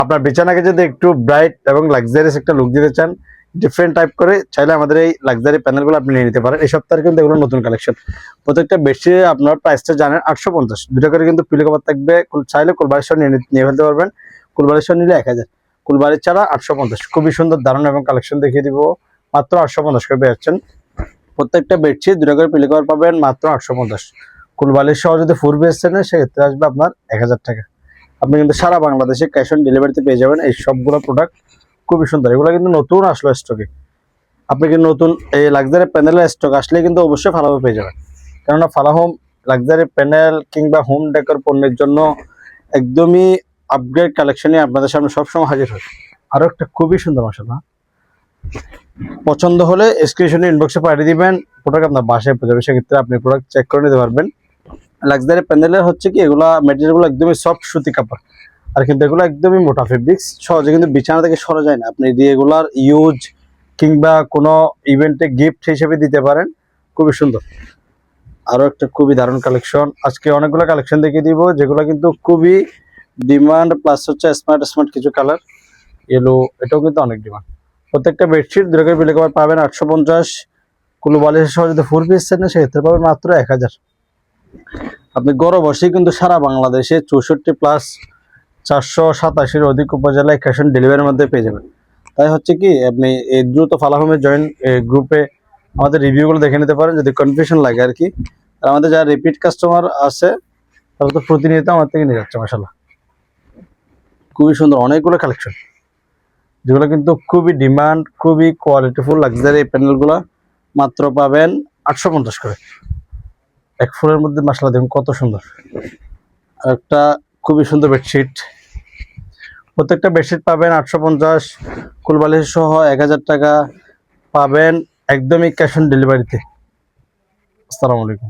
আপনার বিছানাকে যদি একটু ব্রাইট এবং লাক্সারিয়াস একটা লুক দিতে চান, ডিফারেন্ট টাইপ করে, চাইলে আমাদের এই লাক্সারি প্যানেলগুলো আপনি নিয়ে নিতে পারেন। এই সপ্তাহে কিন্তু এগুলো নতুন কালেকশন। প্রত্যেকটা বেডশিটে আপনার প্রাইসটা জানেন 850। দুটো করে কিন্তু পিলো কভার থাকবে, চাইলে কুলবালিশ নিয়ে ফেলতে পারবেন। কুলবালিশ নিলে 1000, কুলবালিশ ছাড়া 850। খুবই সুন্দর দারুণ এবং কালেকশন দেখিয়ে দিব। মাত্র 850 করে পেয়ে যাচ্ছেন। প্রত্যেকটা বেডশিট দুটো করে পিলো কভার পাবেন মাত্র 850। কুলবালিশ সহ যদি 4 পিস নেন সেক্ষেত্রে আসবে আপনার 1000 টাকা। আপনি কিন্তু সারা বাংলাদেশে ক্যাশ অন ডেলিভারিতে পেয়ে যাবেন এই সবগুলো প্রোডাক্ট। খুবই সুন্দর, এগুলো কিন্তু নতুন আসলো স্টকে। আপনি কিন্তু নতুন এই লাক্সারি প্যানেলের স্টক আসলে কিন্তু অবশ্যই ফালাহো পেয়ে যাবেন। কেননা ফালাহোম লাক্সারি প্যানেল কিংবা হোম ডেকোর পণ্যের জন্য একদমই আপগ্রেড কালেকশনে আপনাদের সামনে সবসময় হাজির হয়। আরও একটা খুবই সুন্দর মাশাআল্লাহ, পছন্দ হলে স্ক্রিনশট ইনবক্সে পাঠিয়ে দিবেন, প্রোডাক্ট আপনার বাসায় পৌঁছে যাবে। সেক্ষেত্রে আপনি প্রোডাক্ট চেক করে নিতে পারবেন। লাক্সারি প্যানেলের হচ্ছে কি, এগুলা ম্যাটেরিয়ালগুলো একদমই সফট সুতি কাপড়, আর কিন্তু এগুলো একদমই মোটা ফেব্রিক্স, সহজে কিন্তু বিছানা থেকে সরা যায় না। আপনি রেগুলার ইউজ কিংবা কোনো ইভেন্টে গিফট হিসেবে দিতে পারেন। খুবই সুন্দর, আরও একটা খুবই দারুণ কালেকশন। আজকে অনেকগুলো কালেকশন দেখিয়ে দিব যেগুলো কিন্তু খুবই ডিমান্ড, প্লাস হচ্ছে স্মার্ট স্মার্ট কিছু কালার। এলো এটাও কিন্তু অনেক ডিমান্ড। প্রত্যেকটা বেডশিট দুটো করে পিলো কভার পাবেন 850। কুলো বালিশের সহ যদি 4 পিস নেন সেক্ষেত্রে পাবেন মাত্র 1000। আপনি ঘরে বসেই কিন্তু সারা বাংলাদেশে 64 প্লাস 487-এর অধিক উপজেলায় ক্যাশ অন ডেলিভারির মধ্যে পেয়ে যাবেন। তাই হচ্ছে কি, আপনি এই দ্রুত ফালাহোমের জয়েন গ্রুপে আমাদের রিভিউগুলো দেখে নিতে পারেন যদি কনফিউশন লাগে আর কি। আর আমাদের যারা রিপিট কাস্টমার আছে তারা তো প্রতিনিয়ত আমার থেকে নিয়ে যাচ্ছে মাশাআল্লাহ। খুবই সুন্দর অনেকগুলো কালেকশন, যেগুলো কিন্তু খুবই ডিমান্ড, খুবই কোয়ালিটিফুল লাক্সারি। এই প্যানেলগুলো মাত্র পাবেন 850 করে। এক ফুলের মধ্যে মাশাআল্লাহ দেখুন কত সুন্দর। আর একটা খুবই সুন্দর বেডশিট, প্রত্যেকটা বেডশিট পাবেন 850। কুলবালিশ সহ 1000 টাকা পাবেন একদমই ক্যাশ অন ডেলিভারিতে। আসসালামু আলাইকুম।